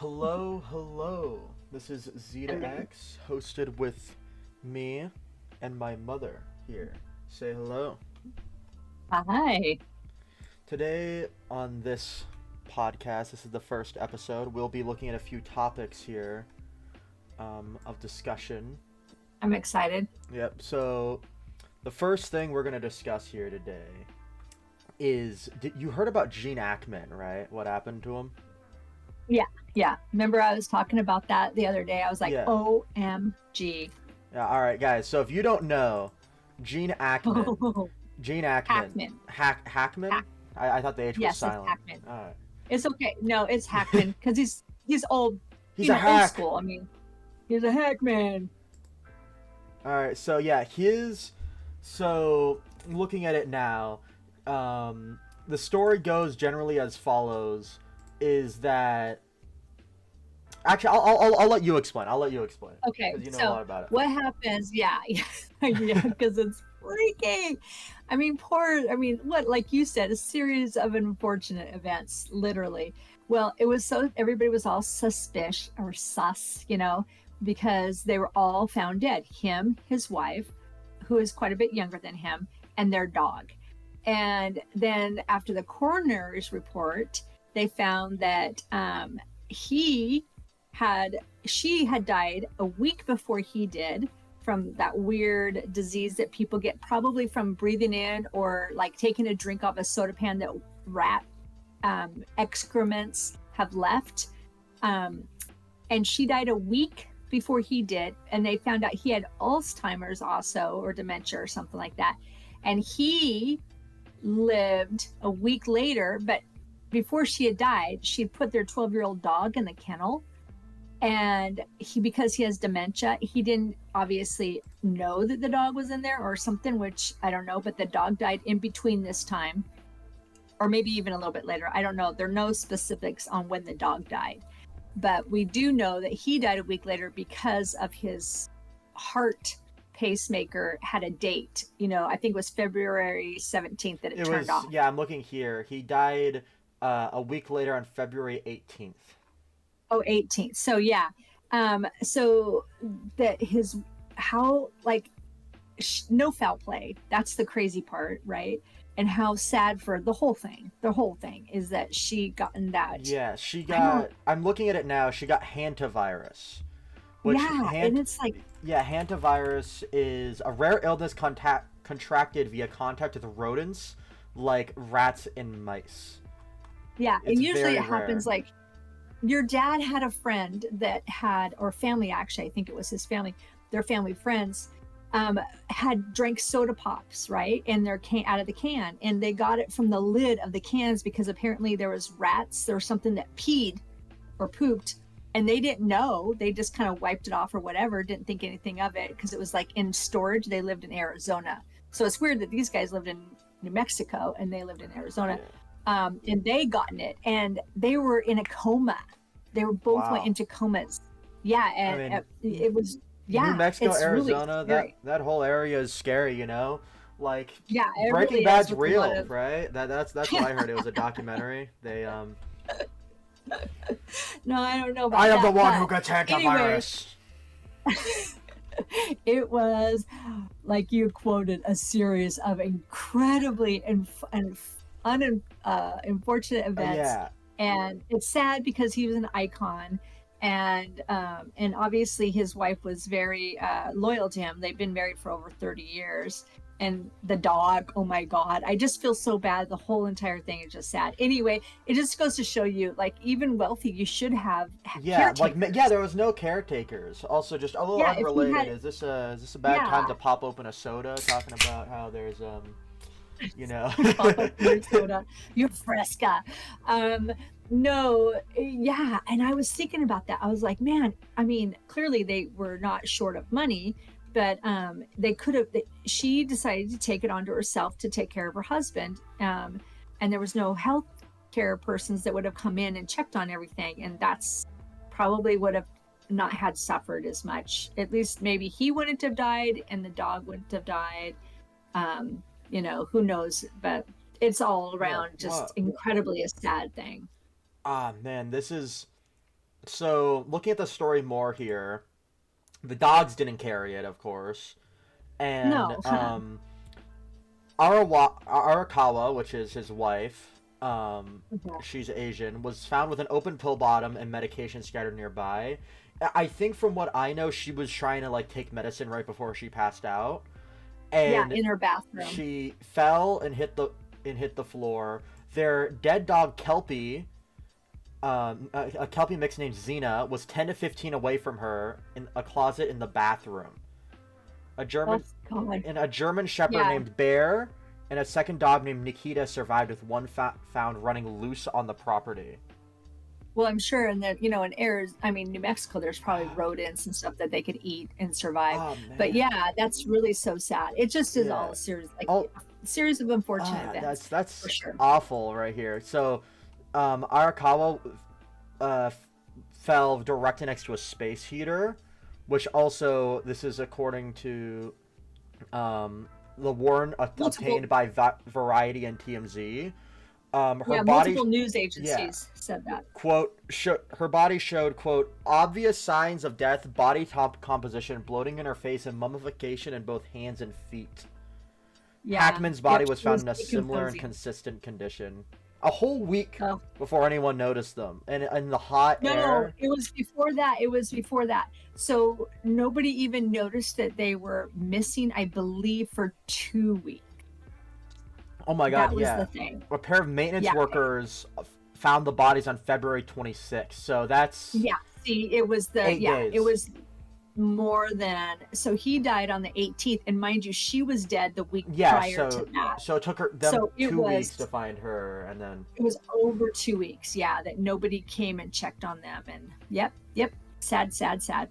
Hello, hello. This is Zeta Hello. X, hosted with me and my mother here. Say hello. Hi. Today on this podcast, this is the first episode. We'll be looking at a few topics here of discussion. I'm excited. Yep. So the first thing we're gonna discuss here today is you heard about Gene Hackman, right? What happened to him? Yeah, yeah. Remember I was talking about that the other day. I was like, Yeah. OMG. Yeah. All right, guys. So if you don't know, Gene Hackman Oh, Gene Hackman. Hackman. Hackman? Hack. I thought the H was Yes, it's silent. Hackman. Alright. It's okay. No, it's Hackman because he's old, He's a old hack! school. I mean, he's a Hackman. Alright, so yeah, So, looking at it now, the story goes generally as follows is that. Actually, I'll let you explain. I'll let you explain. Okay, Because you know a so lot about it. what happens? Yeah, yeah, because it's freaky. I mean, what, like you said, a series of unfortunate events, literally. Well, it was so everybody was all suspicious or sus, because they were all found dead. Him, his wife, who is quite a bit younger than him, and their dog. And then after the coroner's report, they found that he had she had died a week before he did from that weird disease that people get probably from breathing in or like taking a drink off a soda pan that rat excrements have left. Um, and she died a week before he did. And they found out he had Alzheimer's also, or dementia or something like that. And he lived a week later, but before she had died, she'd put their 12-year-old dog in the kennel, and because he has dementia, he didn't obviously know that the dog was in there or something, which I don't know, but the dog died in between this time, or maybe even a little bit later. I don't know. There are no specifics on when the dog died, but we do know that he died a week later because of his heart pacemaker had a date. I think it was February 17th that it It turned was, off. yeah, I'm looking here. He died a week later on February 18th. Oh, 18th. So yeah. So that his how like no foul play. That's the crazy part, right? And how sad for the whole thing. The whole thing is that she gotten that. Yeah, she I don't. got. I'm looking at it now. She got hantavirus, which Yeah, and it's like, yeah, hantavirus is a rare illness contracted via contact with rodents like rats and mice. yeah, It's and usually very it rare. happens like your dad had a friend that had, or family actually, I think it was his family, their family friends, had drank soda pops, right? And their can out of the can, and they got it from the lid of the cans because apparently there was rats or something that peed or pooped, and they didn't know. They just kind of wiped it off or whatever, didn't think anything of it because it was like in storage. They lived in Arizona, so it's weird that these guys lived in New Mexico and they lived in Arizona. Yeah. And they gotten it, and they were in a coma. They were both went Wow. into comas. Yeah, I and mean, it was, New yeah, Mexico, it's really Arizona, scary. that whole area is scary. Like Yeah, it Breaking really is Bad's with a lot real, of. right? That's what I heard. It was a documentary. They No, I don't know I about am the that, one who but gets anyway, hantavirus. it was, like you quoted, a series of incredibly unfortunate events, Yeah. and it's sad because he was an icon, and obviously his wife was very loyal to him. They've been married for over 30 years. And the dog, oh my God, I just feel so bad. The whole entire thing is just sad. Anyway, it just goes to show you, like, even wealthy, you should have Yeah, like yeah, caretakers. there was no caretakers. Also, just a little Yeah, if he unrelated. had, Is this a bad time yeah, to pop open a soda? Talking about how there's you know. pop up your soda, your Fresca. Um, no, yeah. And I was thinking about that. I was like, man, I mean, clearly they were not short of money, but they could have. She decided to take it onto herself to take care of her husband, and there was no health care persons that would have come in and checked on everything, and that's probably would have not had suffered as much. At least maybe he wouldn't have died, and the dog wouldn't have died. um, who knows? But it's all Yeah. around just Well, incredibly a sad thing. man, this is So looking at the story more here, the dogs didn't carry it, of course, and No. Arakawa, which is his wife, Okay. she's Asian, was found with an open pill bottom and medication scattered nearby. I think from what I know, she was trying to like take medicine right before she passed out, Yeah, and in her bathroom. she fell and hit the floor. Their dead dog Kelpie, a Kelpie mix named Xena, was 10 to 15 away from her in a closet in the bathroom. A Oh German God. and a German Shepherd Yeah. named Bear and a second dog named Nikita survived, with one found running loose on the property. Well, I'm sure in that, in I mean, New Mexico, there's probably rodents and stuff that they could eat and survive. Oh But man, yeah, that's really so sad. It just is all yeah. a series, like Oh, a series of unfortunate events, that's for sure. awful right here. So, Arakawa uh, fell directly next to a space heater, which also this is according to the warrant Multiple, obtained by Variety and TMZ. Her yeah, body, multiple news yeah, agencies said that. quote, her body showed, quote, obvious signs of death, body top composition, bloating in her face, and mummification in both hands and feet. Yeah. Hackman's body Yep. was It found was in a similar and decomposing. consistent condition. A whole week Oh, before anyone noticed them. And in the hot no, air. it was before that. It was before that. So nobody even noticed that they were missing, I believe, for 2 weeks. Oh my god, That was yeah. the thing. A pair of maintenance Yeah. workers found the bodies on February 26th. So that's Yeah. See, it was eight it days. was more than, so he died on the 18th. And mind you, she was dead the week Yeah, prior to that. so it took them So 2 weeks to find her, and then it was over 2 weeks. Yeah. That nobody came and checked on them. And yep. Sad, sad, sad.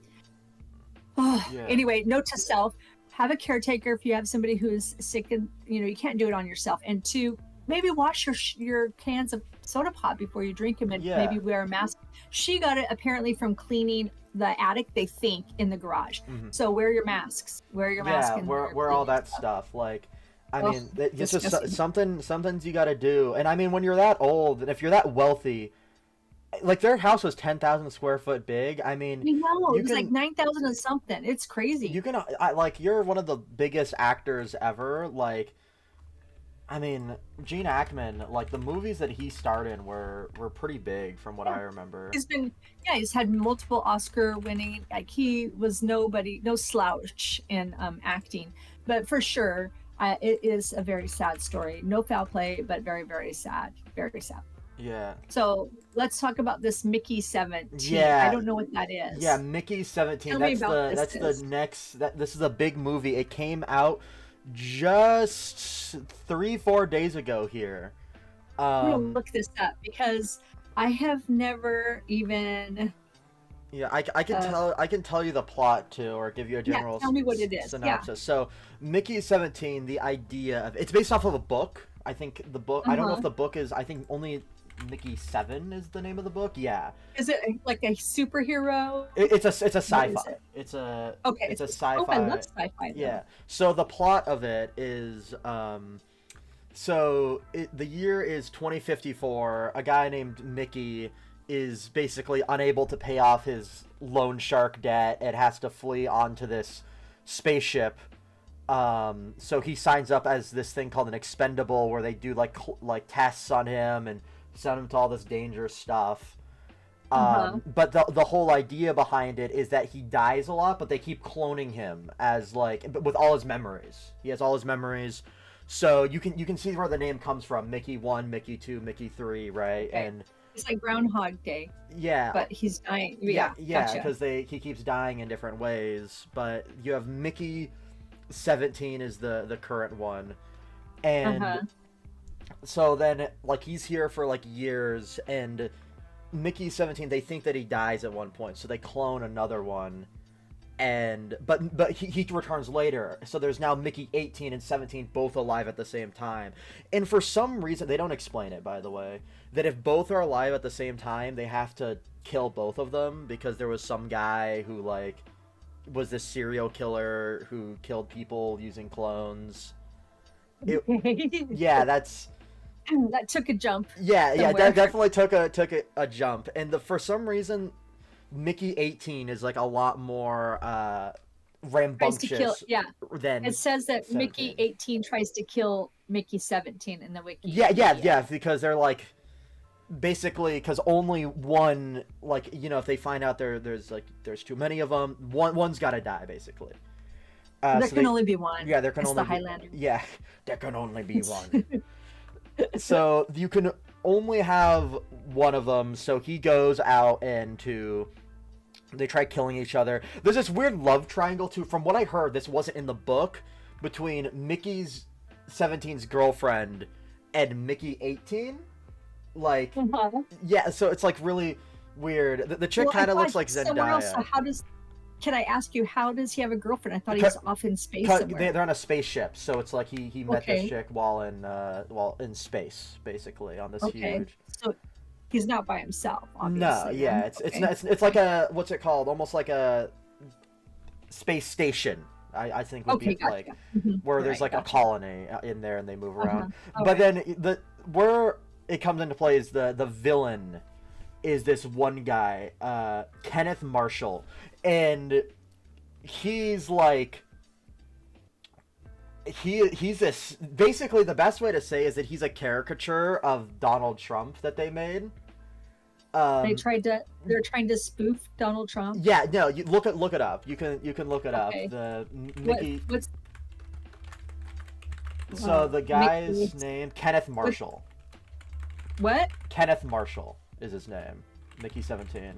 Oh, yeah, anyway, note to self: have a caretaker if you have somebody who's sick, and you can't do it on yourself. And two, maybe wash your cans of soda pop before you drink them, and yeah, maybe wear a mask. She got it apparently from cleaning the attic, they think, in the garage. hmm So wear your masks. Wear your mask yeah. and Where all that stuff. Like, I Oh, mean, it's just disgusting. something's you got to do. And I mean, when you're that old, and if you're that wealthy, like their house was 10,000 square foot big. I mean, I know, you it was like can 9,000 and something. It's crazy. like you're one of the biggest actors ever. Like, I mean, Gene Hackman, like the movies that he starred in were pretty big from what Yeah. I remember. He's had multiple Oscar winning, like he was no slouch in acting. But for sure, it is a very sad story. No foul play, but very, very sad. Very sad. Yeah. So let's talk about this Mickey 17. I Yeah. don't know what that Yeah, is. Mickey 17. Tell me about this That's the is. next this is a big movie. It came out just 3 4 days ago here. I'm gonna Um look this up because I have never even yeah, uh I can tell you the plot too, or give you a yeah, general tell me what it is. Yeah. synopsis. So Mickey 17, the idea of it's based off of a book. I think the book, I don't know if Uh-huh. the book is, I think only Mickey 7 is the name of the book. Yeah. Is it like a superhero? It's a What is sci-fi. it? Okay, It's a oh, I love sci-fi. sci-fi though. Yeah. So the plot of it is the year is 2054. A guy named Mickey is basically unable to pay off his loan shark debt and has to flee onto this spaceship. So he signs up as this thing called an expendable, where they do like tests on him and send him to all this dangerous stuff. Uh-huh. But the whole idea behind it is that he dies a lot, but they keep cloning him as like with all his memories. He has all his memories, so you can see where the name comes from. Mickey 1, Mickey 2, Mickey 3, right? Okay. And It's like Groundhog Day, yeah, but he's dying. Yeah, yeah, gotcha. because he keeps dying in different ways. But you have Mickey 17 is the current one, and Uh-huh. so then like he's here for like years, and Mickey 17, they think that he dies at one point, so they clone another one, and but he returns later, so there's now Mickey 18 and 17 both alive at the same time. And for some reason, they don't explain it, by the way, that if both are alive at the same time, they have to kill both of them, because there was some guy who like was this serial killer who killed people using clones. It, yeah, that's That took a jump yeah, somewhere. that definitely took a jump. And for some reason, Mickey 18 is like a lot more Tries to kill. rambunctious Yeah, than it says that Mickey 17. 18 tries to kill Mickey 17 in the Yeah, wiki. yeah, yeah, because they're like basically because only one, like, if they find out there's too many of them, one's got to die basically. There So can they only be one. Yeah, there can It's the only be Highlander. yeah, there can only be one. So you can only have one of them. So he goes out and they try killing each other. There's this weird love triangle too. From what I heard, this wasn't in the book, between Mickey's 17's girlfriend and Mickey 18. Like, yeah, so it's like really weird. The chick kind of looks like Zendaya. So can I ask you, how does he have a girlfriend? I thought he was off in space somewhere. They're on a spaceship, so it's like he met this chick while in space, basically, on this huge. So he's not by himself, obviously. No, yeah, it's like a, what's it called? Almost like a space station. I think would be like where there's like a colony in there and they move around. But then where it comes into play is the villain is this one guy, Kenneth Marshall, and he's like he's this, basically the best way to say is that he's a caricature of Donald Trump that they made. They're trying to spoof Donald Trump. Yeah, no, you look it up. You can look it up. The Mickey. So the guy's name, Kenneth Marshall. What? Kenneth Marshall is his name. Mickey 17.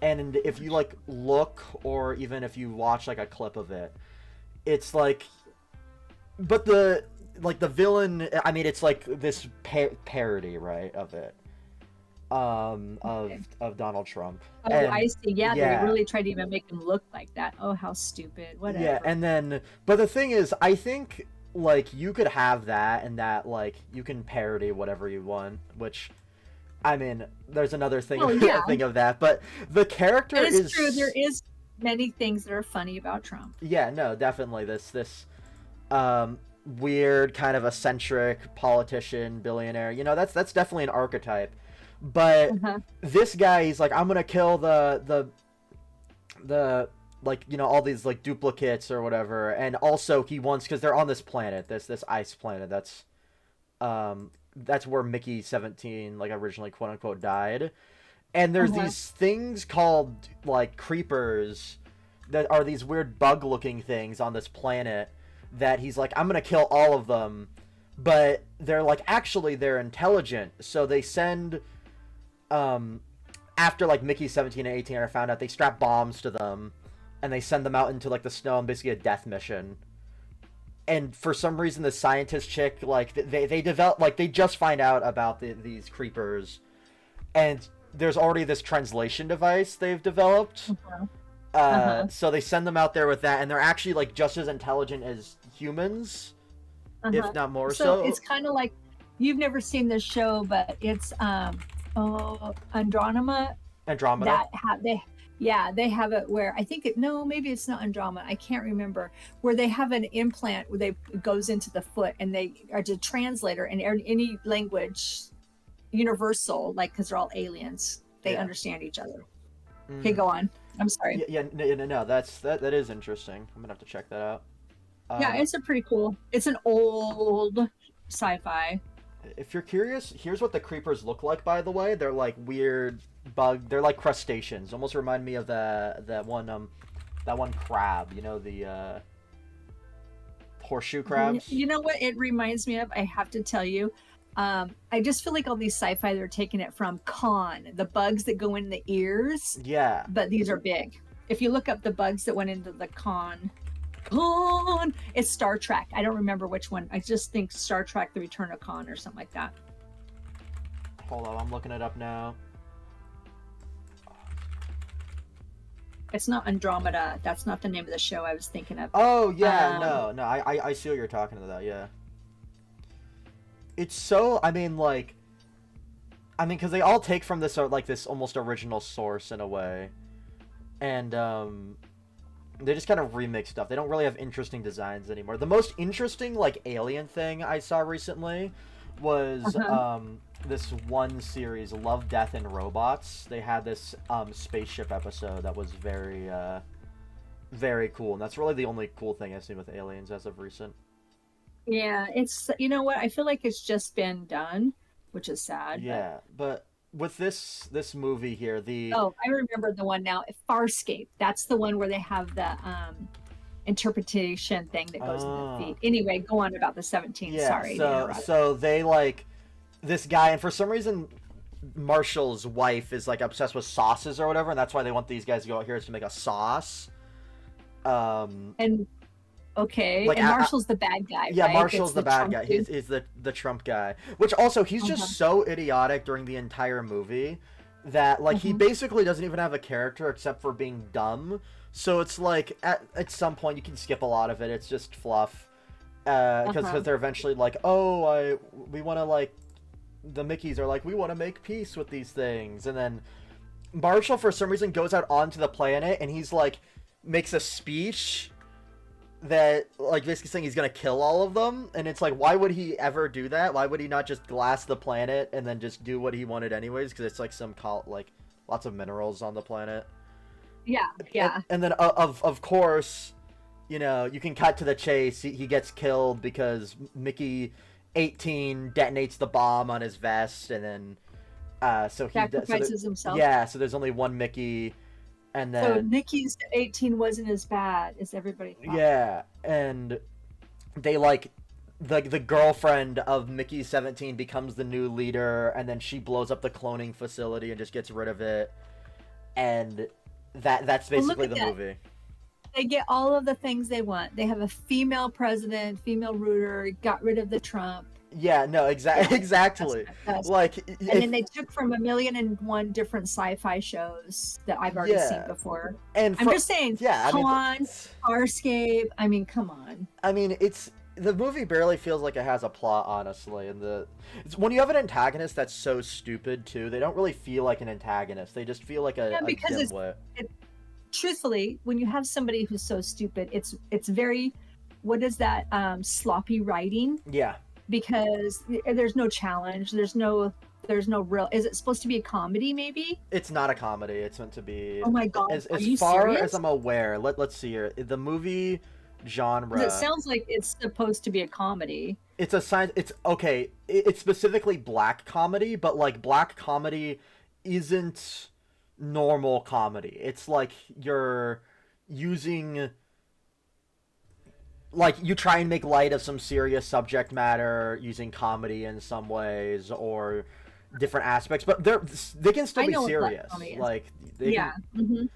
And if you like look, or even if you watch like a clip of it, it's like, but the villain, I mean, it's like this parody, right, of it. Of Donald Trump. Oh, and, I see. Yeah, they really tried to even make him look like that. Oh, how stupid. Whatever. Yeah, and then, but the thing is, I think like you could have that, and that like you can parody whatever you want, which, I mean, there's another thing thing of that, but the character is true. There is many things that are funny about Trump. Yeah, no, definitely this weird kind of eccentric politician, billionaire. That's definitely an archetype. But this guy, he's like, I'm gonna kill the like, all these like duplicates or whatever, and also he wants, because they're on this planet, this ice planet that's where Mickey 17 like originally quote unquote died, and there's these things called like creepers that are these weird bug looking things on this planet that he's like, I'm gonna kill all of them, but they're like, actually they're intelligent, so they send after like Mickey 17 and 18 are found out, they strap bombs to them and they send them out into like the snow on basically a death mission. And for some reason the scientist chick, like they develop, like they just find out about these creepers, and there's already this translation device they've developed. So they send them out there with that, and they're actually like just as intelligent as humans, if not more so. It's kind of like, you've never seen this show, but it's Andromeda. They have it where I think maybe it's not Andromeda. I can't remember, where they have an implant where it goes into the foot, and they are a translator in any language, universal, like, because they're all aliens. They understand each other. Okay, go on. I'm sorry. No, that is interesting. I'm gonna have to check that out. It's it's an old sci-fi. If you're curious, here's what the creepers look like, by the way. They're like weird they're like crustaceans. Almost remind me of that one crab, the horseshoe crabs. You know what it reminds me of? I have to tell you. I just feel like all these sci-fi, they're taking it from Con, the bugs that go in the ears. Yeah. But these are big. If you look up the bugs that went into the Con, it's Star Trek. I don't remember which one. I just think Star Trek: The Return of Khan or something like that. Hold on, I'm looking it up now. It's not Andromeda. That's not the name of the show I was thinking of. Oh yeah, no, I see what you're talking about. Yeah. It's so, because they all take from this like this almost original source in a way, and they just kind of remix stuff. They don't really have interesting designs anymore. The most interesting like alien thing I saw recently was Uh-huh. this one series, Love, Death, and Robots. They had this spaceship episode that was very cool, and that's really the only cool thing I've seen with aliens as of recent. Yeah, it's you know what? I feel like it's just been done, which is sad, but Yeah, but with this movie here, the oh, I remember the one now. Farscape. That's the one where they have the interpretation thing that goes in the uh feet. Anyway, go on about the 17. yeah, Sorry to so interrupt. so they like this guy, and for some reason Marshall's wife is like obsessed with sauces or whatever, and that's why they want these guys to go out here to make a sauce. Um, And okay, like and Marshall's the bad guy, yeah, right? It's Marshall's the the bad Trump guy. dude. He's the Trump guy, which also he's Uh-huh. just so idiotic during the entire movie that like he Uh-huh. basically doesn't even have a character except for being dumb. So it's like at some point you can skip a lot of it. It's just fluff. Because Uh-huh. they're eventually like, oh, we want to like the Mickeys are like, we want to make peace with these things, and then Marshall for some reason goes out onto the planet and he's like makes a speech that like basically saying he's gonna kill all of them, and it's like, why would he ever do that? Why would he not just glass the planet and then just do what he wanted anyways? Because it's like like lots of minerals on the planet. Yeah, and, yeah. and then of course, you know, you can cut to the chase. He gets killed because Mickey 18 detonates the bomb on his vest, and then Sacrifices himself. yeah, so there's only one Mickey, and So then Nikki's 18 wasn't as bad as everybody thought. yeah, and they like the girlfriend of Mickey 17 becomes the new leader, and then she blows up the cloning facility and just gets rid of it, and that's Well, look basically at the that. movie. They get all of the things they want. They have a female president, female ruler, got rid of the Trump. Yeah, no, Yeah, that's exactly. that's Like and if then they took from a million and one different sci-fi shows that I've already seen yeah, before. and I'm for just saying, yeah, I come mean, on, Farscape. I mean, come on. it's the movie barely feels like it has a plot, honestly, and it's when you have an antagonist that's so stupid too, they don't really feel like an antagonist. They just feel like Yeah, a because dimwit. it truthfully, when you have somebody who's so stupid, it's very, what is that, sloppy writing, Yeah, because there's no challenge, there's no real, is it supposed to be a comedy maybe? it's not a comedy. It's meant to be Oh my god, are as you far as serious? I'm aware. Let's see here. The movie Because it genre. sounds like it's supposed to be a comedy. It's a science. It's okay. It's specifically black comedy, but like black comedy isn't normal comedy. It's like you're using like you try and make light of some serious subject matter using comedy in some ways or different aspects, but they can still I be know what black serious. comedy is. Like they Yeah. can. Hmm.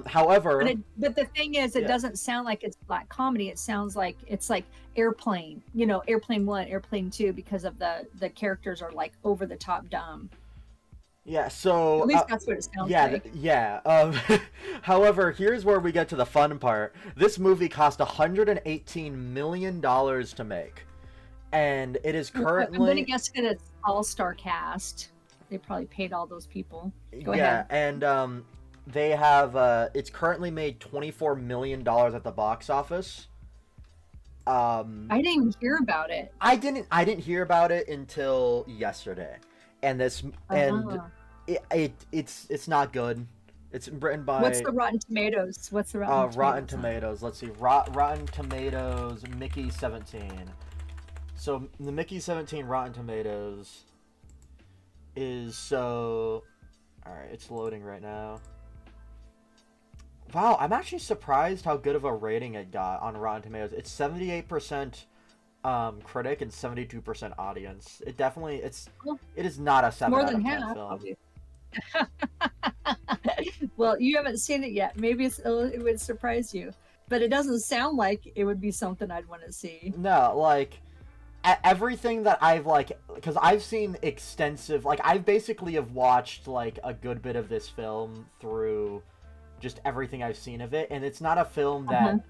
However, But the thing is, it yeah, doesn't sound like it's black comedy. It sounds like it's like Airplane, you know, Airplane One, Airplane Two, because of the characters are like over the top dumb. yeah. So At least that's what it sounds yeah, like. yeah. However, here's where we get to the fun part. This movie cost $118 million to make, and it is I'm gonna currently guess that it's all-star cast. They probably paid all those people. Go yeah, ahead. and they have it's currently made $24 million at the box office. Um, I didn't even hear about it. I didn't hear about it until yesterday, and this and Uh-huh. it's not good. It's written What's by the Rotten Tomatoes? What's the Rotten Rotten Tomatoes on? Tomatoes. Let's see. Rotten Tomatoes Mickey 17. So the Mickey 17 Rotten Tomatoes is so. All right, it's loading right now. Wow, I'm actually surprised how good of a rating it got on Rotten Tomatoes. It's 78% critic and 72% audience. Well, it is not a 7 more out than of 10 half, film. obviously. Well, you haven't seen it yet. Maybe it would surprise you, but it doesn't sound like it would be something I'd want to see. No, like everything that I've like, because I've seen extensive, like I've basically have watched like a good bit of this film through just everything I've seen of it, and it's not a film Uh-huh. that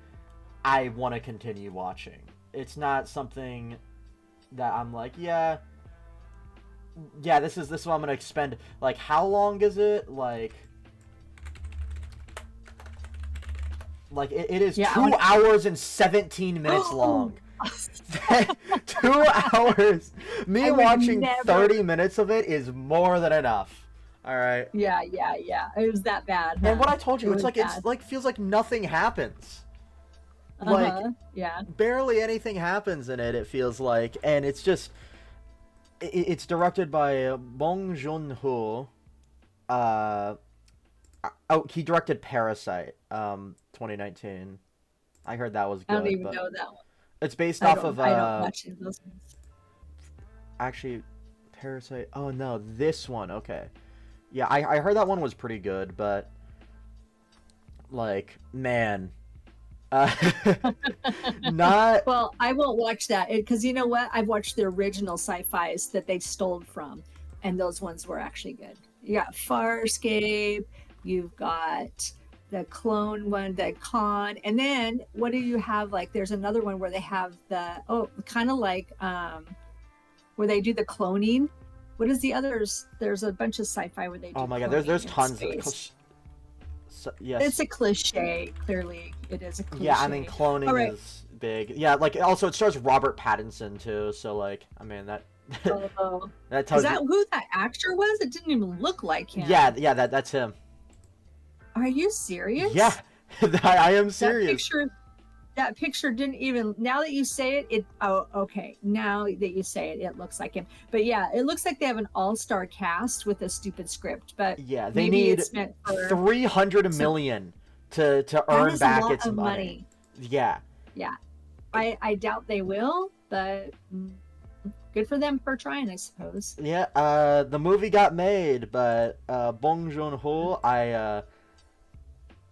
I want to continue watching. It's not something that I'm like, yeah, this is what I'm gonna expend. Like, how long is it? Like it is Yeah, 2 hours and 17 minutes long. 2 hours. Me I would watching never- 30 minutes of it is more than enough. All right. Yeah. It was that bad. Huh? And what I told you, It was it's bad. like feels like nothing happens. Like yeah. barely anything happens in it. It feels like, and it's just it's directed by Bong Joon-ho. Oh, he directed Parasite, 2019. I heard that was good. I don't even but know that one. it's based off of I don't watch those ones. actually Parasite. Oh no, this one. Okay, yeah, I heard that one was pretty good, but like man, not Well, I won't watch that because you know what? I've watched the original sci-fis that they stole from, and those ones were actually good. You got Farscape, you've got the clone one, the Con, and then what do you have? Like, there's another one where they have the kind of like where they do the cloning. What is the others? There's a bunch of sci-fi where they do. oh my god, cloning there's in tons space. yes. It's a cliche. Clearly, it is a cliche. Yeah, I mean cloning right. is big. Yeah, like also it stars Robert Pattinson too, so like I mean that that tells Is that you. who that actor was? It didn't even look like him. Yeah, that's him. Are you serious? Yeah, I am serious. That picture didn't even. Now that you say it, oh, okay. Now that you say it, it looks like him. But yeah, it looks like they have an all-star cast with a stupid script. But Yeah, they maybe need it's meant for 300 million to earn back its money. Yeah. Yeah, I doubt they will, but good for them for trying, I suppose. Yeah. The movie got made, but Bong Joon-ho,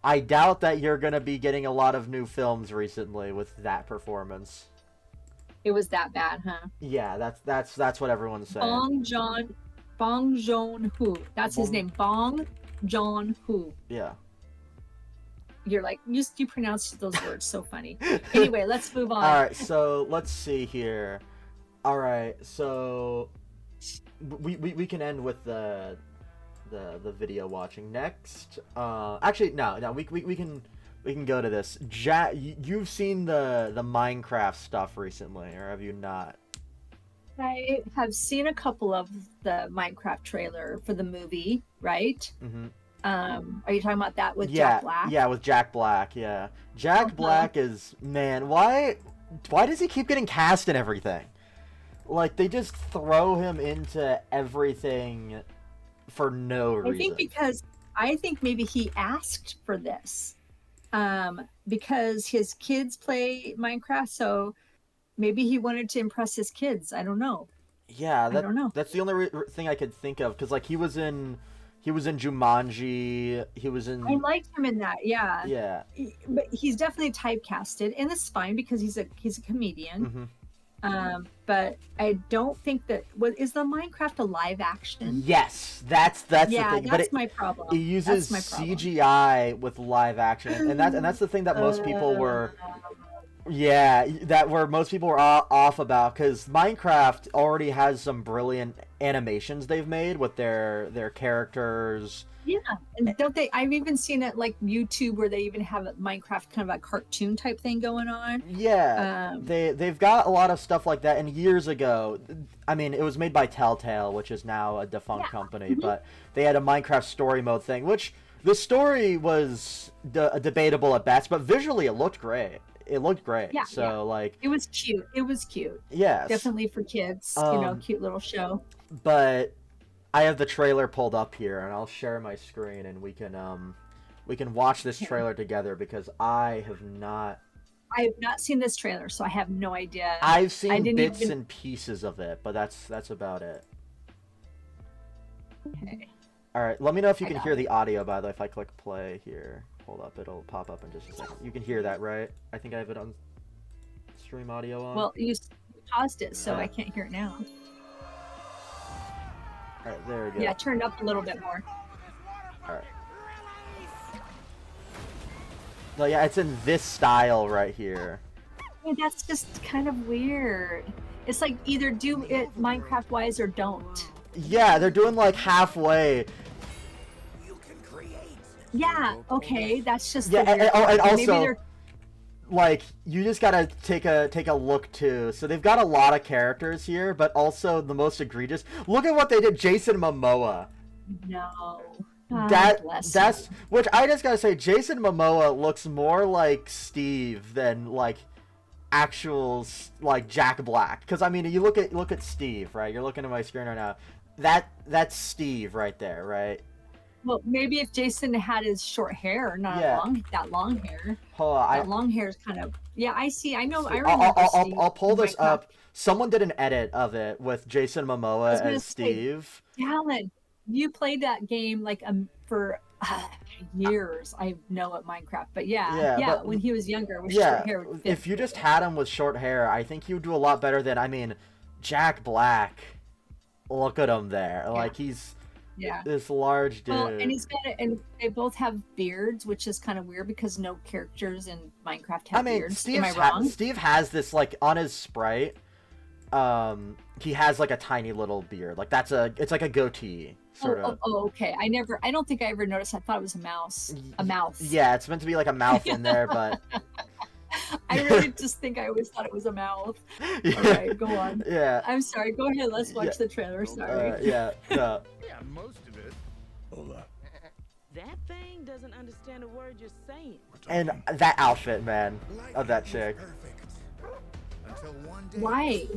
I doubt that you're gonna be getting a lot of new films recently with that performance. It was that bad, huh? Yeah, that's what everyone's saying. Bong Joon-ho. That's his name. Bong Joon-ho. Yeah. You're like, you pronounce those words so funny. Anyway, let's move on. All right, so let's see here. All right, so we can end with the video watching next. Actually, no, we can go to this. You've seen the Minecraft stuff recently, or have you not? I have seen a couple of the Minecraft trailer for the movie, right? Mm-hmm. Are you talking about that with Jack Black? Yeah, with Jack Black. Yeah, Jack Black is, man. Why does he keep getting cast in everything? Like they just throw him into everything for no reason. I think maybe he asked for this, because his kids play Minecraft, so maybe he wanted to impress his kids. I don't know. Yeah, I don't know. That's the only thing I could think of, because like he was in Jumanji. He was in. I liked him in that. Yeah. Yeah. But he's definitely typecasted, and it's fine because he's a comedian. Mm-hmm. But I don't think that. Is the Minecraft a live action? Yes, that's the thing. That's my problem. It uses CGI with live action, and that's the thing that most people were. Yeah, most people were off about, because Minecraft already has some brilliant animations they've made with their characters. Yeah, and don't they? I've even seen it like YouTube where they even have Minecraft kind of a cartoon type thing going on. Yeah, they've got a lot of stuff like that. And years ago, I mean, it was made by Telltale, which is now a defunct company, but they had a Minecraft story mode thing, which the story was debatable at best, but visually it looked great. It looked great. Yeah, so like it was cute. It was cute. Yes. Definitely for kids. Cute little show. But I have the trailer pulled up here, and I'll share my screen, and we can watch this trailer together, because I have not seen this trailer, so I have no idea. I've seen bits and pieces of it, but that's about it. Okay. All right. Let me know if you can hear the audio, by the way, if I click play here. Hold up, it'll pop up in just a second. You can hear that, right? I think I have it on stream audio on. Well, you paused it, so I can't hear it now. All right, there we go. Yeah, turn it up a little bit more. All right. No, yeah, it's in this style right here. I mean, that's just kind of weird. It's like either do it Minecraft-wise or don't. Yeah, they're doing like halfway. Yeah, okay, that's just and also like you just gotta take a look too. So they've got a lot of characters here, but also the most egregious. Look at what they did, Jason Momoa. No. That's which I just gotta say, Jason Momoa looks more like Steve than like actual like Jack Black. Because I mean, you look at Steve, right? You're looking at my screen right now. That's Steve right there, right? Well, maybe if Jason had his short hair, not that long hair. Hold on, that long hair is kind of I see. I know. I remember. I'll pull this Minecraft. up. Someone did an edit of it with Jason Momoa as Steve. Alan, you played that game like for years. I know at Minecraft, but but, when he was younger with short hair. If you just had him with short hair, I think he would do a lot better than, I mean, Jack Black. Look at him there. Like he's this large dude. Well, and and they both have beards, which is kind of weird because no characters in Minecraft have beards. Am I wrong? Steve has this like on his sprite. He has like a tiny little beard. Like it's like a goatee. Sort of. Oh, okay. I don't think I ever noticed. I thought it was a mouse. A mouth. Yeah, it's meant to be like a mouth in there, but I really just think I always thought it was a mouth. Yeah. All right, go on. Yeah. I'm sorry. Go ahead. Let's watch the trailer. Sorry. Yeah. No. Yeah, most of it. Hold up. That thing doesn't understand a word you're saying. And that outfit, man, of that chick. Why?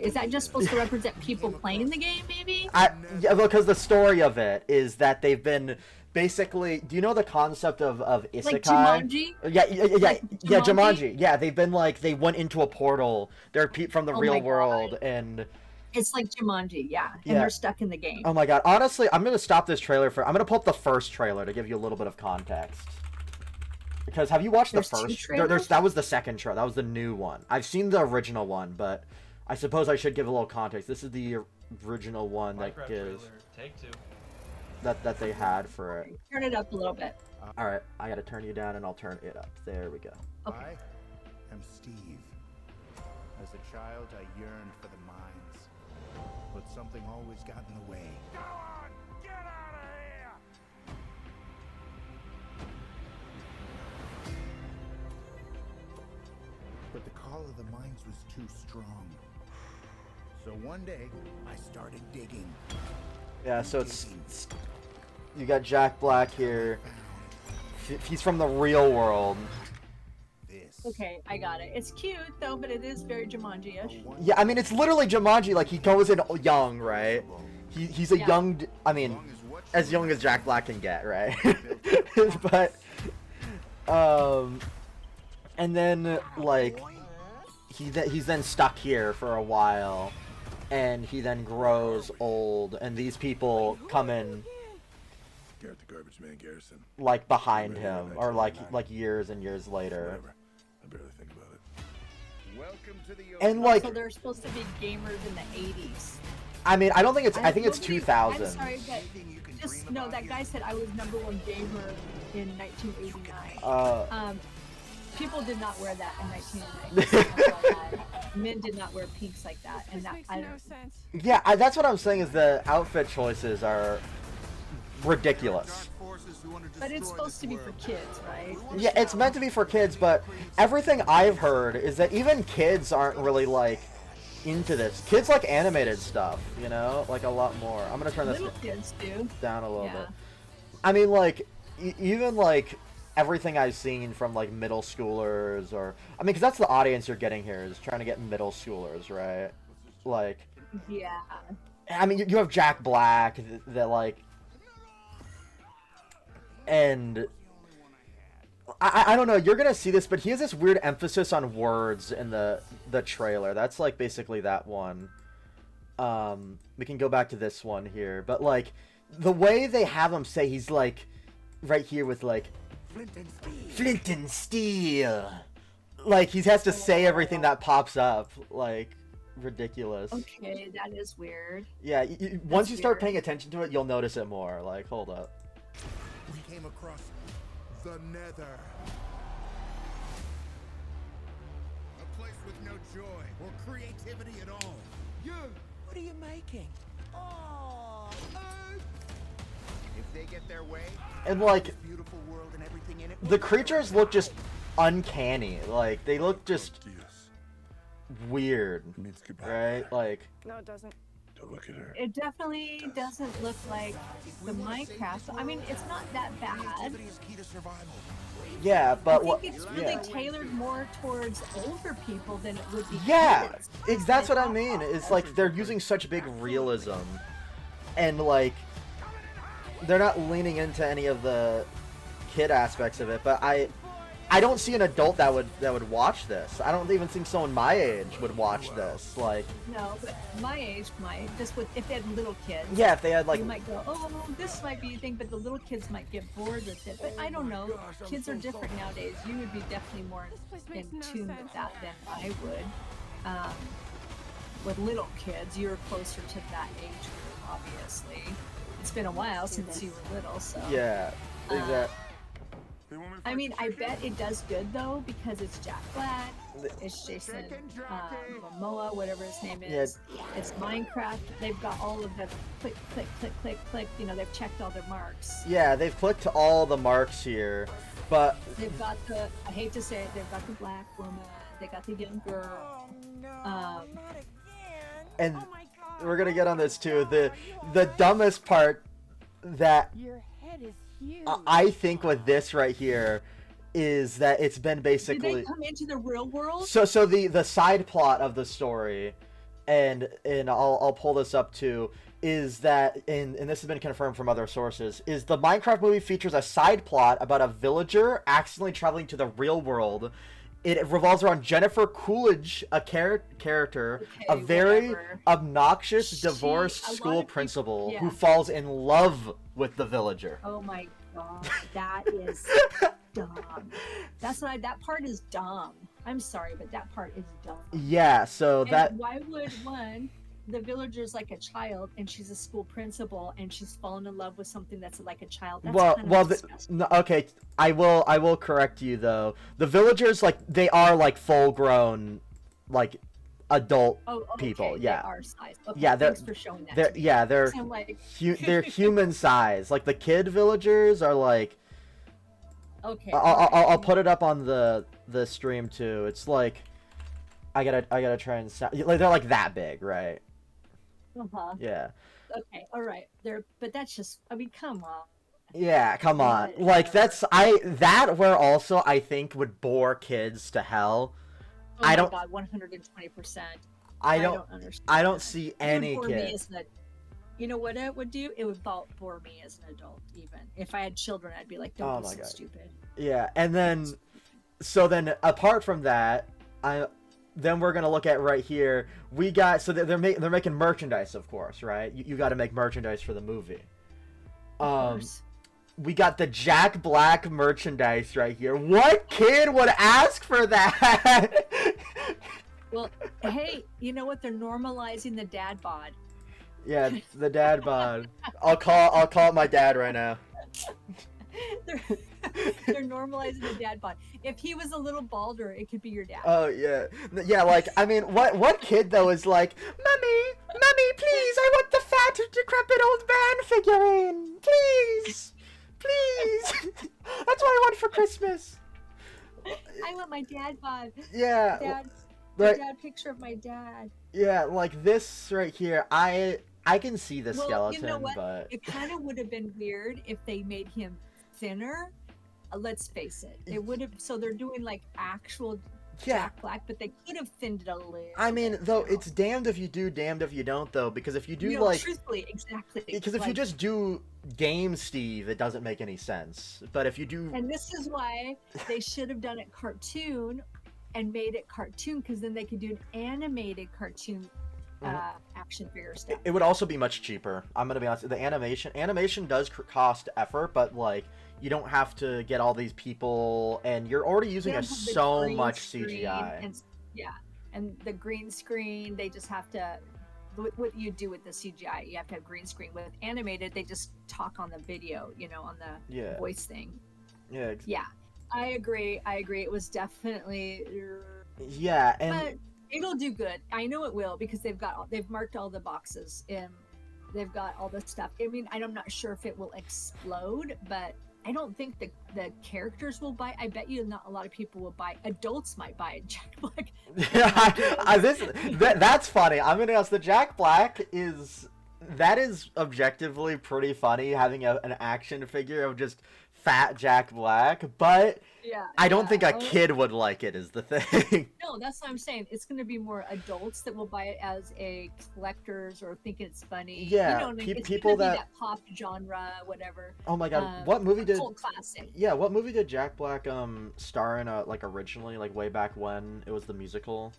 Is that just supposed to represent people playing the game, maybe? Yeah, because the story of it is that they've been basically. Do you know the concept of isekai? Like Jumanji? Yeah, Jumanji. Yeah, they've been like they went into a portal. They're from the real world, and it's like Jumanji, and they're stuck in the game. Oh my god! Honestly, I'm gonna stop this trailer I'm gonna pull up the first trailer to give you a little bit of context. Because have you watched the first? That was the second trailer. That was the new one. I've seen the original one, but I suppose I should give a little context. This is the original one that gives Take two. that they had for it. Turn it up a little bit. All right, I gotta turn you down, and I'll turn it up. There we go. Okay. I am Steve. As a child, I yearned for the mines, but something always got in the way. Go on, get out of here! But the call of the mines was too strong. So one day, I started digging. Yeah, so it's you got Jack Black here. He's from the real world. Okay, I got it. It's cute though, but it is very Jumanji-ish. Yeah, I mean it's literally Jumanji. Like he goes in young, right? He's a young. I mean, as young as Jack Black can get, right? But and then like he's then stuck here for a while, and he then grows old, and these people come in. Garrett the Garbage Man Garrison. Like behind him, or like years and years later. Whatever. I barely think about it. Welcome to the And like, so they're supposed to be gamers in the 80s. I mean, I don't think it's. I think it's 2000. I'm sorry, but that guy said I was #1 gamer in 1989. People did not wear that in 1989. Men did not wear pinks like that, and that I don't. Sense. Yeah, that's what I'm saying. Is the outfit choices are ridiculous. But it's supposed to be for kids, right? Yeah, it's meant to be for kids, but everything I've heard is that even kids aren't really like into this. Kids like animated stuff, you know, like a lot more. I'm gonna turn this kids do. down a little bit. I mean, like even like everything I've seen from like middle schoolers, or I mean, because that's the audience you're getting here, is trying to get middle schoolers, right? Like, yeah. I mean, you have Jack Black that like. And I don't know, you're gonna see this, but he has this weird emphasis on words in the trailer. That's like basically that one. We can go back to this one here, but like the way they have him say, he's like right here with like Flint and Steel. Like he has to say everything that pops up, like ridiculous. Okay, that is weird. Yeah, once you start paying attention to it, you'll notice it more. Like, hold up. We came across the Nether. A place with no joy or creativity at all. You! What are you making? Oh, Earth! If they get their way, and like beautiful world and everything in it. The creatures look just uncanny. Like they look just Dios. weird, It means goodbye. right? Like No, it doesn't. Don't look at her. It definitely doesn't look like the Minecraft. I mean, it's not that bad. Creativity is key to survival. yeah, I but think what? it's really tailored more towards older people than it would be Yeah, kids. that's what I mean. It's like they're using such big realism, and like they're not leaning into any of the kid aspects of it. But I don't see an adult that would watch this. I don't even think someone my age would watch this. Like, No, but my age might. Just with if they had little kids. yeah, if they had like, You might go, oh, this might be a thing, but the little kids might get bored with it. But I don't know. Kids are different nowadays. You would be definitely more This place in makes no tune sense. with that than I would. With little kids, you're closer to that age group, obviously. It's been a while since you were little, so. yeah, exactly. They want me to I fight mean, the I chicken? bet it does good though because it's Jack Black, it's Jason Momoa, whatever his name is. It's Minecraft. They've got all of the click, click, click, click, click. You know, they've checked all their marks. Yeah, they've clicked all the marks here, but They've got the, I hate to say it, they've got the black woman, they got the young girl. and we're gonna get on this too. The dumbest part that Your head is huge. I think with this right here is that it's been Did basically they come into the real world? so the side plot of the story, and I'll pull this up too, is that and this has been confirmed from other sources, is the Minecraft movie features a side plot about a villager accidentally traveling to the real world. It revolves around Jennifer Coolidge, a character, Okay, a very whatever. obnoxious She- divorced a lot school of people- principal yeah. who falls in love with the villager. Oh my god, that is dumb. That part is dumb. I'm sorry, but that part is dumb. Yeah, so And that why would the villager's like a child and she's a school principal and she's fallen in love with something that's like a child? That's kind of disgusting. no, okay, I will correct you though. The villagers, like, they are like full grown, like, adult okay, people. they Yeah, are size. Okay, Yeah, they're- thanks for showing that. they're to me. yeah they're I'm like, they're human size. Like the kid villagers are like, okay. I'll put it up on the stream too. It's like, I gotta try and sound, like, they're like that big, right? Uh-huh. Yeah. Okay, all right. But that's just. I mean, come on. Yeah, come on. But, Like that where also I think would bore kids to hell. Oh I my don't- God, 120%. I don't understand. I don't see It would any bore me kid. as you know what it would do? It would bore me as an adult. Even if I had children, I'd be like, Oh "Don't be my so God. stupid." Yeah, and then apart from that, then we're gonna look at right here. We got they're making merchandise, of course, right? You got to make merchandise for the movie. Of course. We got the Jack Black merchandise right here. What kid would ask for that? Well, hey, you know what? They're normalizing the dad bod. Yeah, the dad bod. I'll call my dad right now. They're normalizing the dad bod. If he was a little balder, it could be your dad. Oh yeah, yeah. Like, I mean, what kid though is like, mommy, please, I want the fat, decrepit old man figurine, please. That's what I want for Christmas. I want my dad bod. Yeah, Dad, like, dad picture of my dad. yeah, like this right here. I can see the Well, skeleton, you know what? but It kind of would have been weird if they made him thinner. Let's face it. It would have. So they're doing like actual yeah. Jack Black, but they could have thinned it a little. I mean, bit, though, you know? it's damned if you do, damned if you don't, though, because if you do, You know, like, truthfully, exactly. because if you like- just do Game Steve, it doesn't make any sense. But if you do, And this is why they should have done it cartoon and made it cartoon, because then they could do an animated cartoon action figure stuff. it would also be much cheaper. I'm gonna be honest. The animation does cost effort, but like, you don't have to get all these people, and you're already using They don't have the so green much screen CGI. And, yeah, and the green screen, they just have to. What you do with the CGI, you have to have green screen. With animated, they just talk on the video, you know, on the Yeah. voice thing. Yeah, Yeah, I agree. It was definitely. yeah, and But it'll do good. I know it will because they've marked all the boxes and they've got all the stuff. I mean, I'm not sure if it will explode, but I don't think the characters will buy. I bet you not a lot of people will buy. Adults might buy it. Jack Black. That's funny. I'm gonna ask. The Jack Black is objectively pretty funny, having an action figure of just fat Jack Black, but Yeah. I don't think a kid would like it. Is the thing. No, that's what I'm saying. It's going to be more adults that will buy it as a collectors or think it's funny. Yeah, you know what I mean? It's people gonna be that pop genre, whatever. Oh my god, what movie did? Cult classic. Yeah, what movie did Jack Black star in? Like originally, like way back when it was the musical.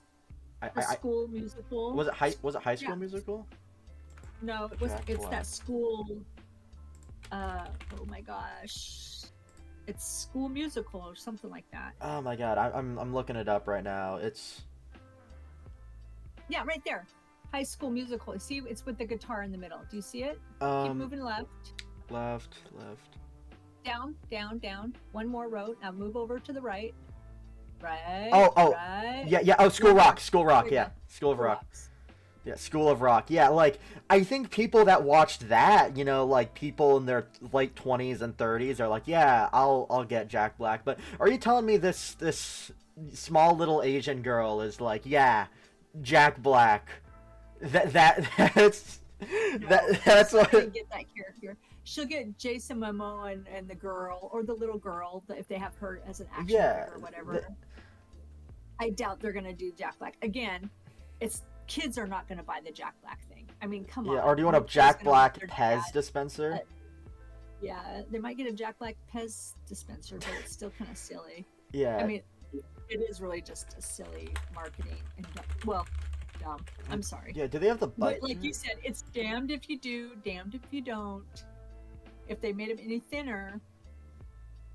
The school musical. Was it High School Musical? No, it was. Jack It's Black. that school. Oh my gosh, it's School Musical or something like that. Oh my god, I'm looking it up right now. It's Yeah, right there. High School Musical. See, it's with the guitar in the middle. Do you see it? Keep moving left. left. Down, down, down. One more row. Now move over to the right. Right. Oh, Right. yeah. Oh, School Rock. There you Yeah, go. School of Rock. Rocks. Yeah, School of Rock. Yeah, like I think people that watched that, like people in their late 20s and 30s are like, yeah, I'll get Jack Black. But are you telling me this small little Asian girl is like, yeah, Jack Black? That's what. She'll get that character. She'll get Jason Momoa and the girl or the little girl if they have her as an action figure or whatever. I doubt they're gonna do Jack Black again. Kids are not gonna buy the Jack Black thing. I mean, come on. Yeah, or do you want No a kid's Jack gonna Black want their Pez dad. dispenser? Yeah, they might get a Jack Black Pez dispenser, but it's still kind of silly. Yeah. I mean, it is really just a silly marketing and dumb. I'm sorry. Yeah, do they have the But budget? like you said, it's damned if you do, damned if you don't. If they made him any thinner,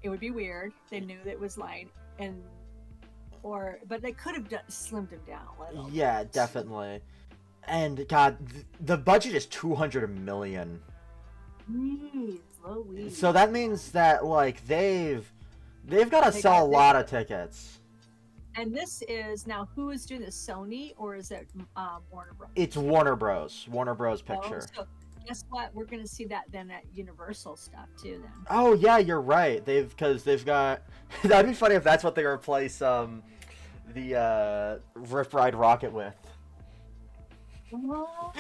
it would be weird. They knew that it was light, but they could have slimmed him down a little. Yeah, definitely. And God, the budget is 200 million. Louise. So that means that like they've got to sell a lot of tickets. And this is now who is doing this? Sony or is it Warner Bros? It's Warner Bros. Oh, Picture. so guess what? We're gonna see that then at Universal stuff too. Then. Oh yeah, you're right. They've got. That'd be funny if that's what they replace the Rip Ride Rocket with. Oh,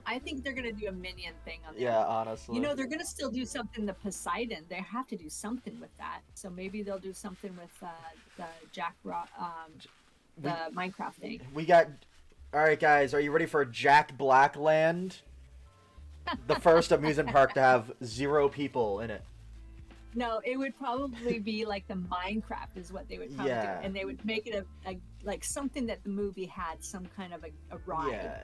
I think they're gonna do a Minion thing on there. Yeah, honestly. They're gonna still do something. The Poseidon, they have to do something with that. So maybe they'll do something with the the Minecraft thing. We got. All right, guys, are you ready for Jack Black Land? The first amusement park to have 0 people in it. No, it would probably be like the Minecraft is what they would probably Yeah. do, and they would make it a like something that the movie had, some kind of a ride. Yeah.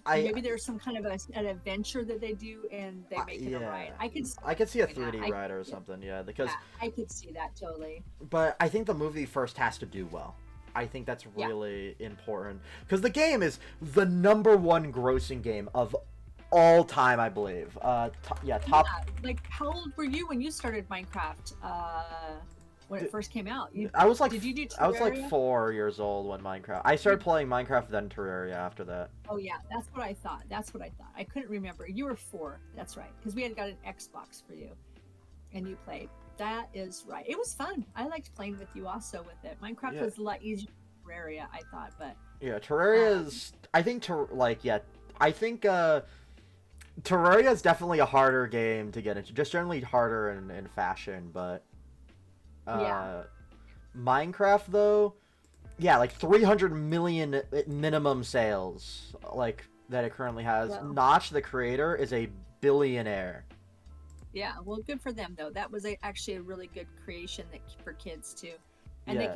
Maybe there's some kind of an adventure that they do, and they make it a ride. I could see a doing that. 3D ride or something. Yeah, because. Yeah, I could see that totally. But I think the movie first has to do well. I think that's really important because the game is the #1 grossing game of all time, I believe. Top. Yeah, like how old were you when you started Minecraft? When it first came out? I was like, did you do I was like Terraria? 4 years old when Minecraft. I started playing Minecraft, then Terraria after that. Oh yeah, that's what I thought. I couldn't remember. You were 4. That's right, because we had got an Xbox for you, and you played. That is right. It was fun. I liked playing with you also with it. Minecraft was a lot easier than Terraria, I thought, but yeah, Terraria is. I think Terraria is definitely a harder game to get into. Just generally harder in fashion, but. Minecraft though, yeah, like 300 million minimum sales, like that it currently has. Wow. Notch, the creator, is a billionaire. yeah, well, good for them though. That was actually a really good creation for kids too. And Yeah.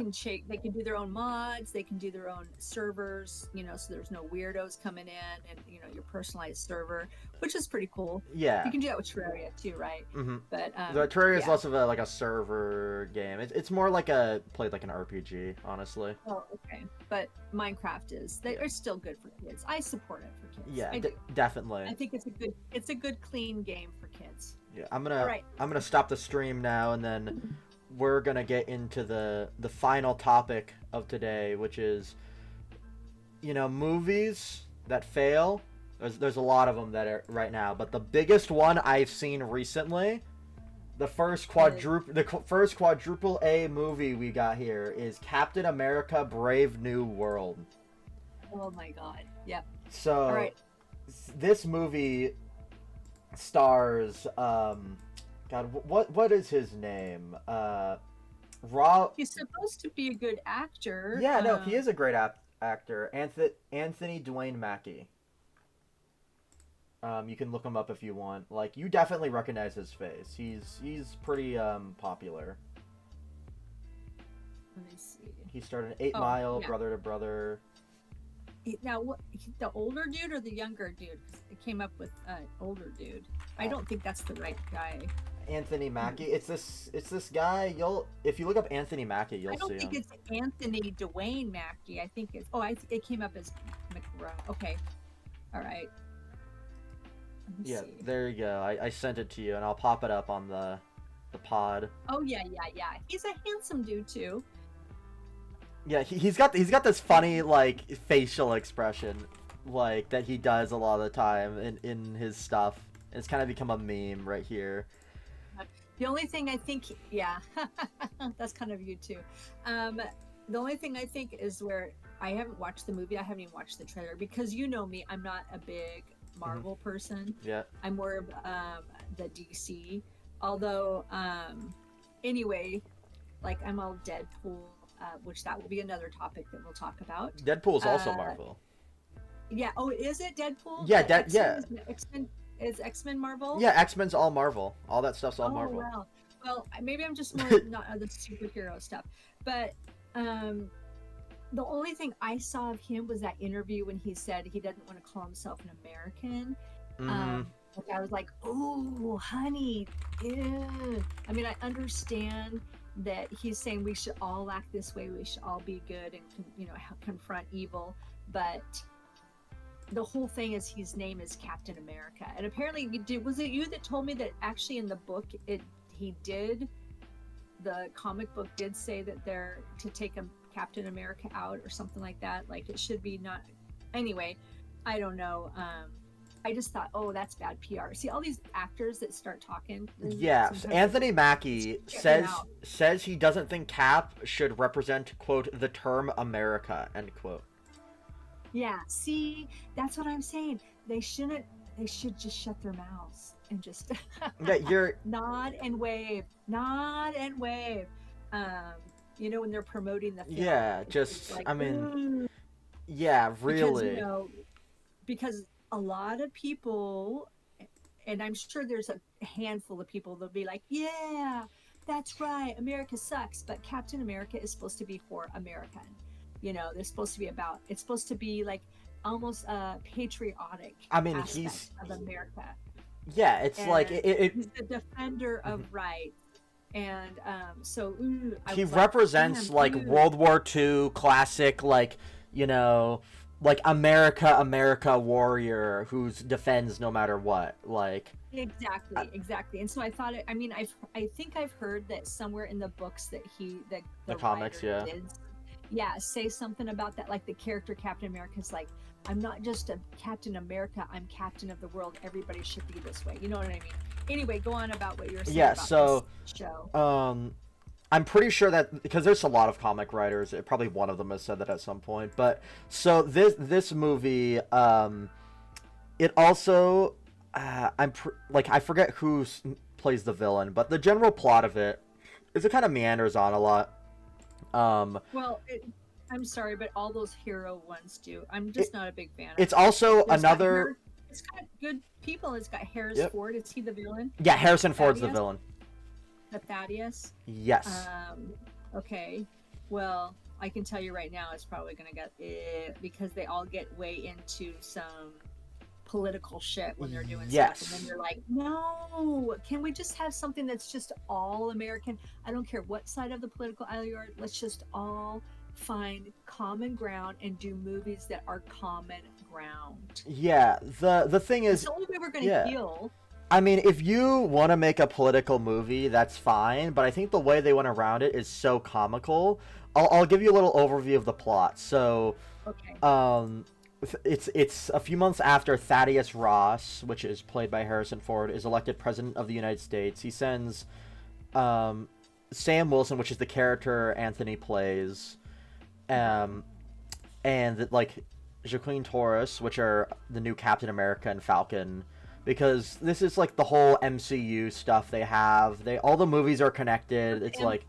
they can do their own mods, they can do their own servers, so there's no weirdos coming in, and your personalized server, which is pretty cool. Yeah. You can do that with Terraria too, right? Mm-hmm. But The Terraria is yeah. less of a server game. It's more like played like an RPG, honestly. Oh, okay. But Minecraft they're still good for kids. I support it for kids. Yeah, I do. definitely. I think it's a good clean game for kids. Yeah, All right. I'm gonna stop the stream now, and then we're gonna get into the final topic of today, which is movies that fail. There's a lot of them that are right now, but the biggest one I've seen recently The first quadruple A movie we got here is Captain America: Brave New World. Oh my God. Yep. So, All right. this movie stars God, what is his name? He's supposed to be a good actor. Yeah, no, he is a great actor. Anthony Dwayne Mackie. You can look him up if you want. Like, you definitely recognize his face. He's pretty popular. Let me see. He starred in 8 Mile, yeah. Brother to Brother. Now, what, the older dude or the younger dude? 'Cause it came up with older dude. I don't think that's the right guy. Anthony Mackie. It's this guy. If you look up Anthony Mackie, you'll see him. I don't think it's Anthony Dwayne Mackie. I think it's it came up as McRow. Okay, all right. Let me see. There you go. I sent it to you, and I'll pop it up on the pod. Oh yeah. He's a handsome dude too. Yeah, he's got this funny like facial expression, like that he does a lot of the time in his stuff. It's kind of become a meme right here. The only thing I think, that's kind of you too. The only thing I think is where I haven't watched the movie. I haven't even watched the trailer because you know me. I'm not a big Marvel person. Yeah. I'm more of the DC. Although, anyway, like I'm all Deadpool, which that will be another topic that we'll talk about. Deadpool's also Marvel. Yeah. Oh, is it Deadpool? Yeah, X-Men is X-Men Marvel? Yeah, X-Men's all Marvel. All that stuff's all Marvel. Wow. Well, maybe I'm just more not the superhero stuff. But the only thing I saw of him was that interview when he said he doesn't want to call himself an American. Like I was like, oh, honey. Ew. I mean, I understand that he's saying we should all act this way. We should all be good and, confront evil. But the whole thing is his name is Captain America. And apparently, was it you that told me that actually in the book, the comic book did say that they're to take a Captain America out or something like that. Like it should be not. Anyway, I don't know. I just thought, oh, that's bad PR. See all these actors that start talking. Yeah, Anthony Mackie says he doesn't think Cap should represent, quote, the term America, end quote. Yeah, see, that's what I'm saying. They should just shut their mouths and just nod and wave. When they're promoting the film. Yeah, really. Because a lot of people, and I'm sure there's a handful of people that'll be like, yeah, that's right, America sucks, but Captain America is supposed to be for American. They're supposed to be it's supposed to be like almost patriotic. He's of America. Yeah, it's and like he's the defender of rights, and he represents like World War II classic, like America warrior who defends no matter what. Like exactly. And so I thought I think I've heard that somewhere in the books that the comics, did, say something about that, like the character Captain America is like, I'm not just a Captain America, I'm captain of the world. Everybody should be this way. You know what I mean? Anyway, go on about what you're saying about this show. I'm pretty sure that because there's a lot of comic writers, probably one of them has said that at some point. But so this movie, it also, I forget who plays the villain, but the general plot of it is it kind of meanders on a lot. I'm sorry, but all those hero ones do. I'm just not a big fan of it. It's also it's got good people. It's got Harrison Ford. Is he the villain? Yeah, Harrison Ford's the villain. The Thaddeus? Yes. Okay. Well, I can tell you right now it's probably going to get because they all get way into some political shit when they're doing stuff. And then you're like, no, can we just have something that's just all American? I don't care what side of the political aisle you are. Let's just all find common ground and do movies that are common ground. Yeah. The thing is, it's the only way we're going to heal. I mean, if you want to make a political movie, that's fine, but I think the way they went around it is so comical. I'll give you a little overview of the plot. So, it's a few months after Thaddeus Ross, which is played by Harrison Ford, is elected president of the United States. He sends Sam Wilson, which is the character Anthony plays, and like Joaquin Torres, which are the new Captain America and Falcon, because this is like the whole MCU stuff they have. All the movies are connected. It's MCU. like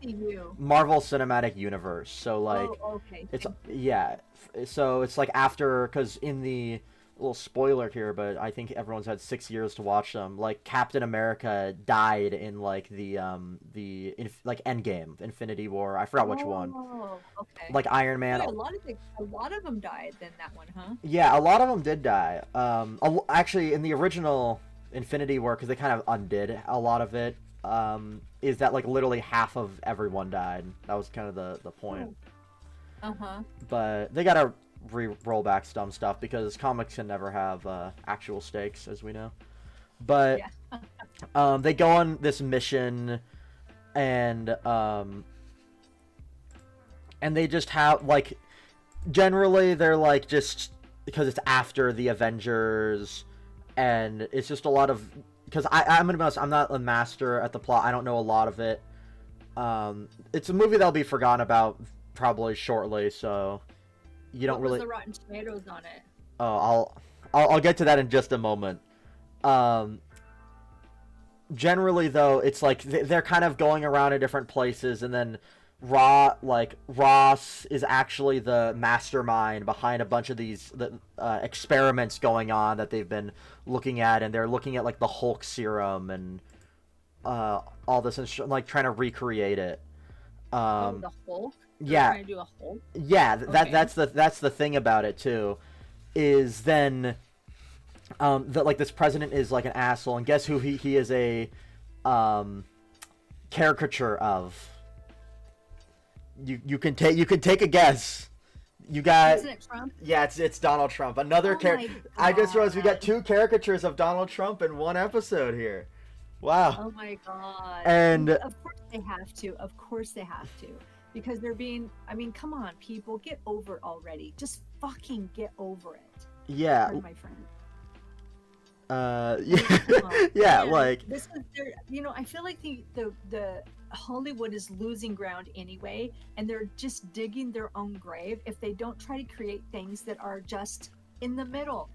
Marvel Cinematic Universe. So like, okay. it's yeah. So it's like after, because in the little spoiler here, but I think everyone's had 6 years to watch them. Like Captain America died in like like Endgame, Infinity War. I forgot which one. Okay. Like Iron Man. Yeah, a lot of them died in that one, huh? Yeah, a lot of them did die. Actually, in the original Infinity War, because they kind of undid a lot of it, is that like literally half of everyone died. That was kind of the point. But they gotta roll back some stuff because comics can never have actual stakes, as we know. But they go on this mission, and they just have like, generally they're like, just because it's after the Avengers, and it's just a lot of, because I'm gonna be honest, I'm not a master at the plot. I don't know a lot of it. It's a movie that'll be forgotten about probably shortly, so you don't really. What was the Rotten Tomatoes on it? Oh, I'll get to that in just a moment. Generally though, it's like they're kind of going around in different places, and then Ross is actually the mastermind behind a bunch of these experiments going on that they've been looking at, and they're looking at like the Hulk serum and all this, and like trying to recreate it. The Hulk? Yeah. Trying to do a Hulk? Yeah, Okay. that's the thing about it too, is then that like this president is like an asshole, and guess who he is a caricature of. You can take a guess. You got President Trump? Yeah, it's Donald Trump. Another my I just realized we got God. 2 caricatures of Donald Trump in one episode here. Wow. Oh my God. And of course they have to. Of course they have to. Because they're being, I mean, come on, people, get over it already. Just fucking get over it. yeah, Pardon my friend. yeah, yeah, Man, like this is their, I feel like the Hollywood is losing ground anyway, and they're just digging their own grave if they don't try to create things that are just in the middle.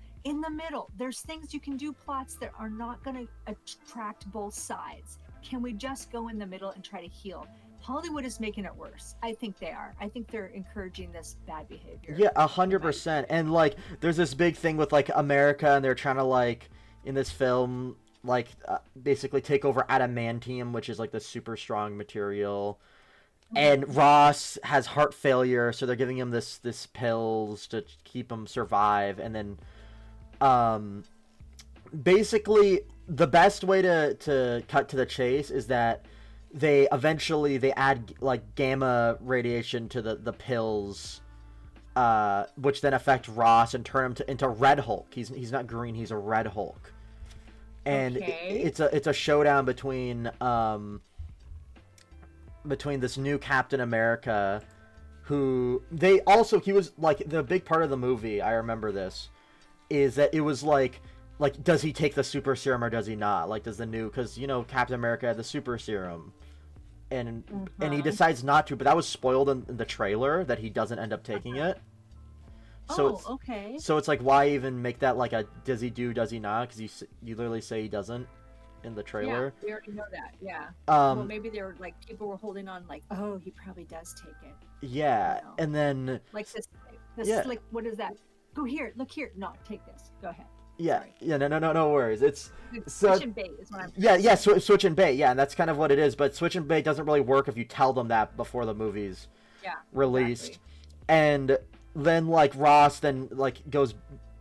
There's things you can do, plots that are not going to attract both sides. Can we just go in the middle and try to heal? Hollywood is making it worse. I think they are. I think they're encouraging this bad behavior. Yeah, 100%. And like, there's this big thing with like America, and they're trying to like in this film like basically take over adamantium, which is like the super strong material. And Ross has heart failure, so they're giving him this pills to keep him survive. And then basically the best way to cut to the chase is that they add like gamma radiation to the pills, which then affect Ross and turn him into Red Hulk. He's not green, he's a Red Hulk. And it's a showdown between this new Captain America, who he was like, the big part of the movie, I remember this, is that it was like does he take the super serum or does he not? Like, does the new, because Captain America had the super serum, and he decides not to, but that was spoiled in the trailer that he doesn't end up taking it. So okay. So it's like, why even make that like a does he do, does he not? Because you literally say he doesn't in the trailer. Yeah, we already know that. Yeah. Well, maybe they were like, people were holding on like, oh, he probably does take it. Yeah, and then like this yeah. like, what is that? Go here, look here. No, take this. Go ahead. Yeah, Sorry. yeah, no worries. It's switch and bait is what I'm switch and bait. Yeah, and that's kind of what it is. But switch and bait doesn't really work if you tell them that before the movie's released. Exactly. And then like Ross then like goes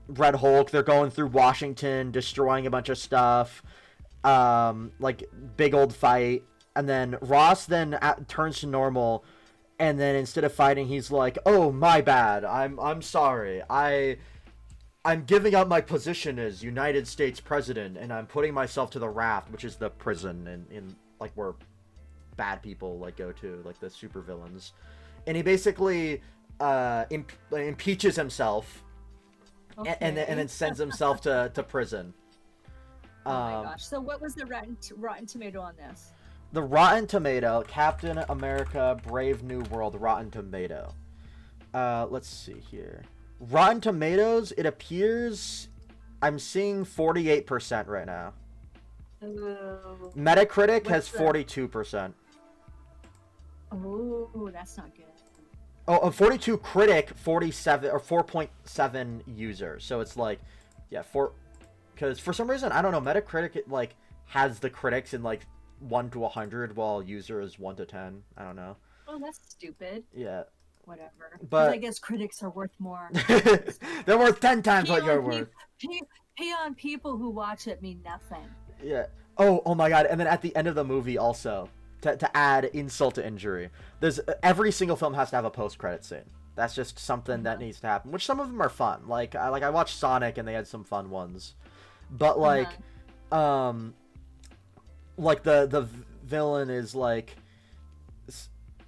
Red Hulk. They're going through Washington, destroying a bunch of stuff. Like big old fight, and then Ross then turns to normal, and then instead of fighting, he's like, "Oh, my bad. I'm sorry. I'm giving up my position as United States president, and I'm putting myself to the raft," which is the prison in like where bad people like go to, like the supervillains. And he basically impeaches himself and then sends himself to prison. Oh my gosh. So what was the Rotten Tomato on this? The Rotten Tomato, Captain America Brave New World Rotten Tomato. Let's see here. Rotten Tomatoes, it appears I'm seeing 48% right now. Metacritic has 42%. Oh, that's not good. Oh, 42 critic, 47 or 4.7 users. So it's like, yeah, because for some reason I don't know, Metacritic like has the critics in like 1 to 100 while user is 1 to 10. I don't know. Oh, that's stupid. Yeah. Whatever. But I guess critics are worth more. They're worth 10 times what you're worth. Pay on people who watch it mean nothing. Yeah. Oh my god. And then at the end of the movie also, to add insult to injury, there's every single film has to have a post-credit scene. That's just something that needs to happen, which some of them are fun. Like I watched Sonic and they had some fun ones. But like the villain is like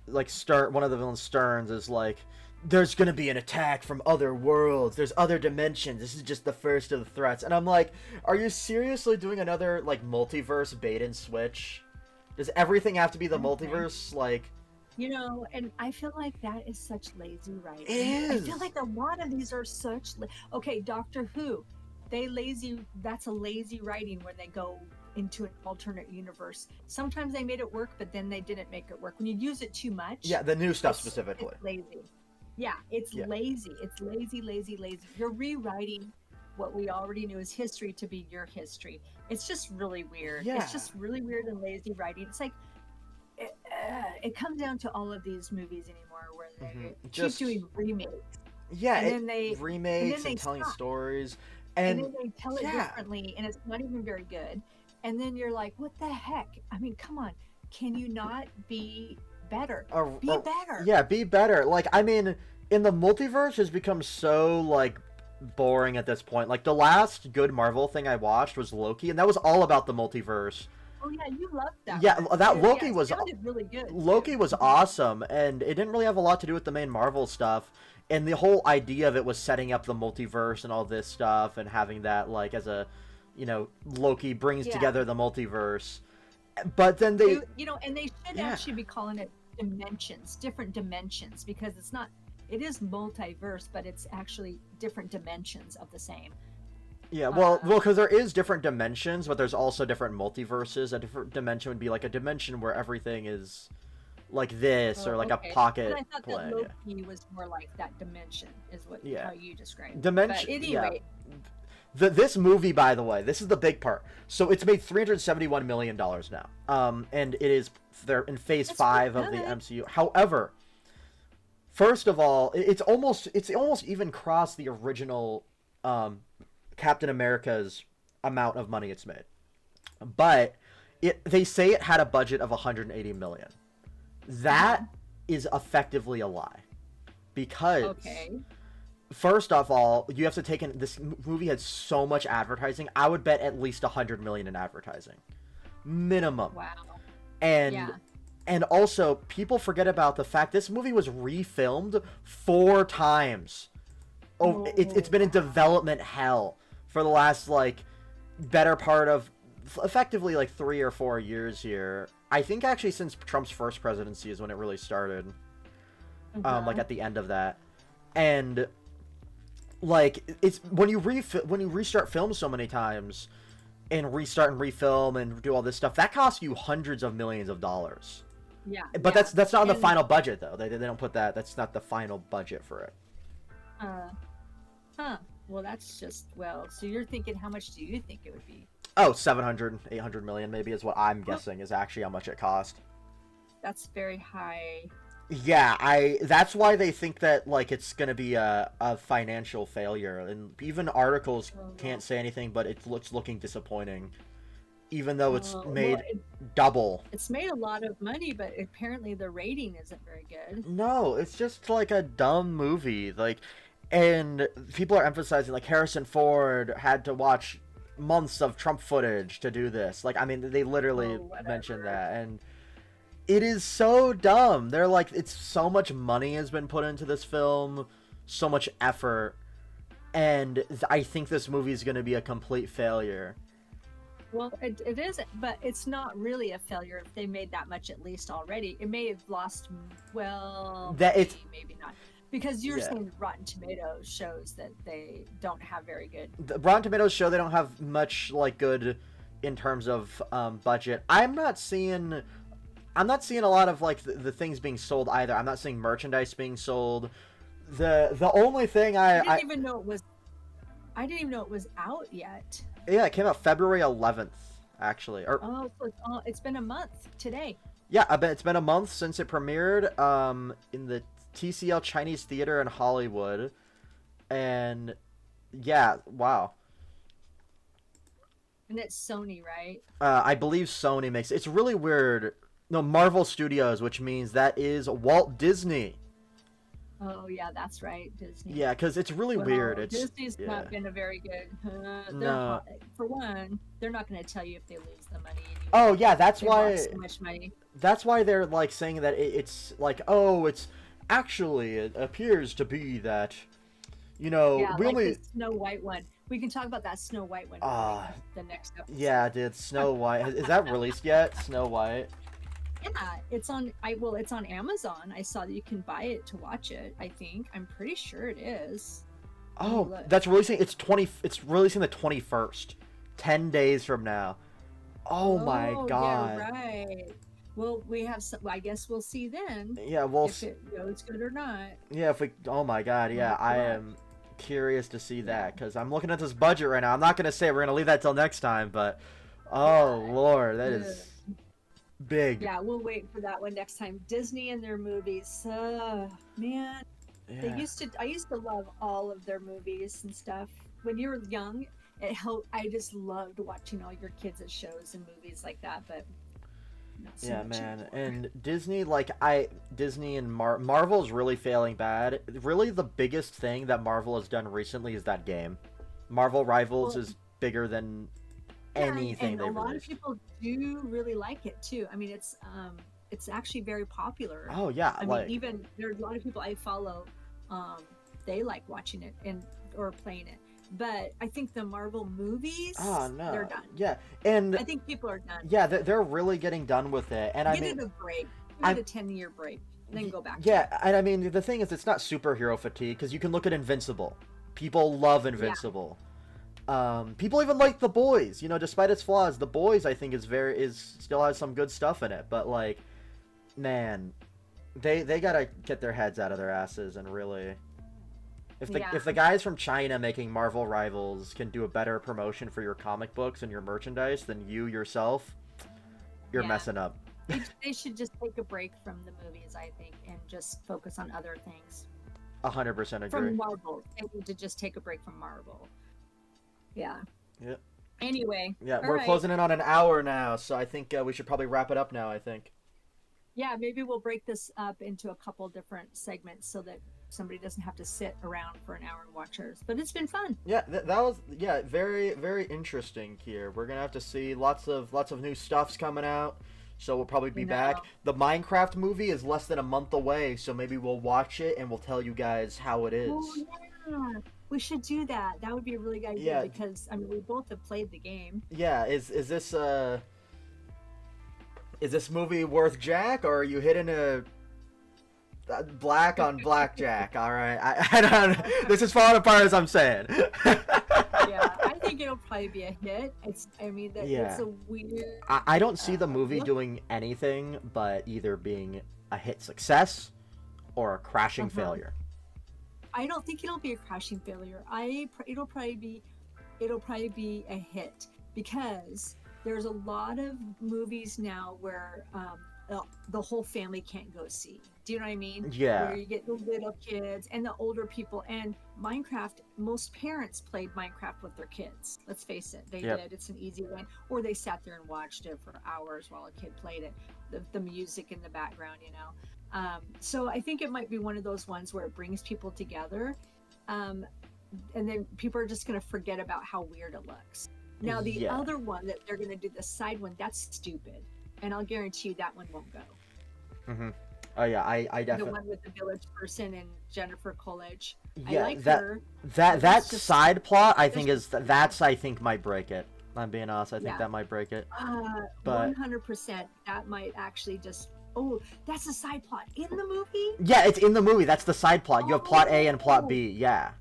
one of the villains, Stearns, is like, there's gonna be an attack from other worlds, there's other dimensions, this is just the first of the threats. And I'm like, are you seriously doing another like multiverse bait and switch? Does everything have to be the multiverse? Like, you know, and I feel like that is such lazy writing. It is. I feel like a lot of these are such okay, Doctor Who, that's a lazy writing where they go into an alternate universe. Sometimes they made it work, but then they didn't make it work. When you use it too much, yeah, the new stuff specifically, it's lazy. Yeah, it's lazy. It's lazy. You're rewriting what we already knew as history to be your history. It's just really weird. Yeah. It's just really weird and lazy writing. It's like it comes down to all of these movies anymore where they keep doing remakes. Yeah, and then they remakes and telling stories, and then they tell it differently, and it's not even very good. And then you're like, what the heck? I mean, come on. Can you not be better? Be better. Yeah, be better. Like, I mean, in the multiverse has become so, like, boring at this point. Like, the last good Marvel thing I watched was Loki, and that was all about the multiverse. Oh, yeah, you loved that. Yeah, one. that Loki it was sounded really good. Loki was awesome, and it didn't really have a lot to do with the main Marvel stuff. And the whole idea of it was setting up the multiverse and all this stuff, and having that, like, as a... You know, Loki brings together the multiverse, but then they, and they should actually be calling it dimensions, different dimensions, because it is multiverse, but it's actually different dimensions of the same. Yeah, well, because there is different dimensions, but there's also different multiverses. A different dimension would be like a dimension where everything is like this, or like a pocket. But I thought plane. that Loki was more like that dimension, is what how you described it. Dimension. But anyway. This movie, by the way, this is the big part. So it's made $371 million now. And they're in phase 5 of the MCU. However, first of all, it's almost even crossed the original Captain America's amount of money it's made. But they say it had a budget of $180 million. That is effectively a lie. Because first of all, you have to take in, this movie had so much advertising. I would bet at least $100 million in advertising, minimum. Wow. And also, people forget about the fact this movie was refilmed 4 times. It's been in development hell for the last like better part of effectively like 3 or 4 years here. I think actually since Trump's first presidency is when it really started. Like at the end of that, and. Like, it's when you restart film so many times and restart and refilm and do all this stuff, that costs you hundreds of millions of dollars. Yeah. But that's not the final budget, though. They don't put that. That's not the final budget for it. Well, that's just, so you're thinking, how much do you think it would be? Oh, 700, 800 million maybe is what I'm guessing is actually how much it cost. That's very high. Yeah, that's why they think that like it's gonna be a financial failure, and even articles can't say anything, but it's looking disappointing, even though it's made double. It's made a lot of money, but apparently the rating isn't very good. No, it's just like a dumb movie, like, and people are emphasizing like Harrison Ford had to watch months of Trump footage to do this. Like, I mean, they literally mentioned that, and. It is so dumb. They're like, it's so much money has been put into this film, so much effort, and I think this movie is going to be a complete failure. Well, it isn't, but it's not really a failure if they made that much at least already. It may have lost, well, That it's maybe not. Because you're Yeah. saying Rotten Tomatoes shows that they don't have very good. the Rotten Tomatoes show they don't have much like good in terms of budget. I'm not seeing a lot of like the things being sold either. I'm not seeing merchandise being sold. The only thing I didn't even know it was out yet. Yeah, it came out February 11th actually. Or Oh, so it's been a month today. yeah, I bet it's been a month since it premiered in the TCL Chinese Theater in Hollywood. And yeah, wow. And it's Sony, right? I believe Sony makes it's really weird. No, Marvel Studios, which means that is Walt Disney. Oh yeah, that's right, Disney. Yeah, because it's really Well, weird. It's Disney's yeah. not been a very good. No. For one, they're not going to tell you if they lose the money. Anyway. Oh yeah, that's They why. lost so much money. That's why they're like saying that it's like, oh, it's actually it appears to be that, you know, Yeah, we like only. the Snow White one. We can talk about that Snow White one the next episode. Yeah, dude, Snow White. Is that released yet? Snow White. Yeah, it's on. It's on Amazon. I saw that you can buy it to watch it. I think. I'm pretty sure it is. Oh, look. that's releasing. It's releasing the 21st. 10 days from now. Oh my god. Yeah, right. Well, we have some. I guess we'll see then Yeah, well, if it goes good or not. yeah, if we. Oh my god, yeah, Oh, I God. am curious to see that because I'm looking at this budget right now. I'm not gonna say we're gonna leave that till next time, but oh Yeah. lord, that is big. Yeah, we'll wait for that one next time. Disney and their movies. Man, Yeah. I used to love all of their movies and stuff. When you were young, it helped. I just loved watching all your kids at shows and movies like that. But not so Yeah, much man, anymore. and Disney, Disney and Marvel's really failing bad. Really, the biggest thing that Marvel has done recently is that game. Marvel Rivals Well, is bigger than Yeah, anything and a they've lot released. of people do really like it too. I mean, it's actually very popular. Oh yeah, I like mean, even there's a lot of people I follow, they like watching it or playing it. But I think the Marvel movies, oh no, they're done. yeah, and I think people are done. yeah, they're really getting done with it. And I Give mean, it a break. I'm- Give it a 10-year break, and then go back. yeah, and I mean the thing is, it's not superhero fatigue because you can look at Invincible. People love Invincible. People even like The Boys. You know, despite its flaws, The Boys I think is still has some good stuff in it. But like, man, they gotta get their heads out of their asses and really. If the guys from China making Marvel Rivals can do a better promotion for your comic books and your merchandise than you yourself, you're Yeah. messing up. They should just take a break from the movies, I think, and just focus on other things. 100% agree. From Marvel, they need to just take a break from Marvel. Yeah. Yep. Anyway. Yeah, all we're right. closing in on an hour now, so I think we should probably wrap it up now. I think. Yeah, maybe we'll break this up into a couple different segments so that somebody doesn't have to sit around for an hour and watch ours. But it's been fun. Yeah, that was very very interesting here. We're gonna have to see lots of new stuffs coming out, so we'll probably be No. back. The Minecraft movie is less than a month away, so maybe we'll watch it and we'll tell you guys how it is. Oh, yeah. We should do that. That would be a really good idea Yeah. because I mean we both have played the game. Yeah, is this movie worth Jack, or are you hitting a black on blackjack? All right, I don't. This is falling apart as I'm saying. Yeah, I think it'll probably be a hit. It's Yeah. a weird. I don't see the movie look- doing anything but either being a hit success or a crashing Uh-huh. failure. I don't think it'll be a crashing failure. It'll probably be a hit because there's a lot of movies now where the whole family can't go see. Do you know what I mean? Yeah. Where you get the little kids and the older people. And Minecraft, most parents played Minecraft with their kids. Let's face it, they Yep. did. It's an easy one. Or they sat there and watched it for hours while a kid played it. The music in the background, you know. So I think it might be one of those ones where it brings people together. And then people are just going to forget about how weird it looks. Now, the Yeah. other one that they're going to do, the side one, that's stupid. And I'll guarantee you that one won't go. Hmm. Oh yeah, I The definitely. one with the village person and Jennifer Coolidge. I Yeah, like that her. that but that that's just side plot I think there's is that's I think might break it. I'm being honest. I think yeah. that might break it. But 100%. That might actually just. Oh, that's a side plot in the movie. yeah, it's in the movie. That's the side plot. You have plot A and plot Oh, B. Yeah.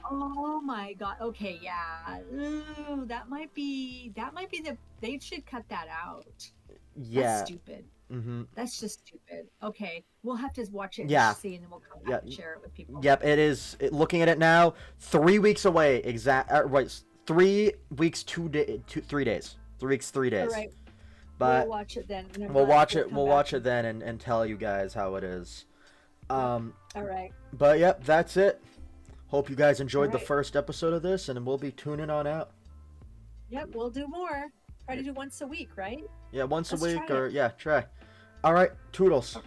oh my God. Okay, yeah. Ooh, that might be. That might be the. They should cut that out. That's Yeah. stupid. Mhm. That's just stupid. Okay, we'll have to watch it and Yeah. see, and then we'll come back Yeah. and share it with people. Yep. It is. Looking at it now, 3 weeks away. Exact. Wait. 3 weeks, 3 days. 3 weeks, 3 days. All right, we'll But watch it then. And then we'll watch we'll it. come We'll back watch it then and tell you guys how it is. All right. But yep, that's it. Hope you guys enjoyed the Alright. first episode of this, and we'll be tuning on out. Yep, we'll do more. Try to do once a week, right? Yeah, once Let's a week try it. or yeah, try. All right, toodles. Okay.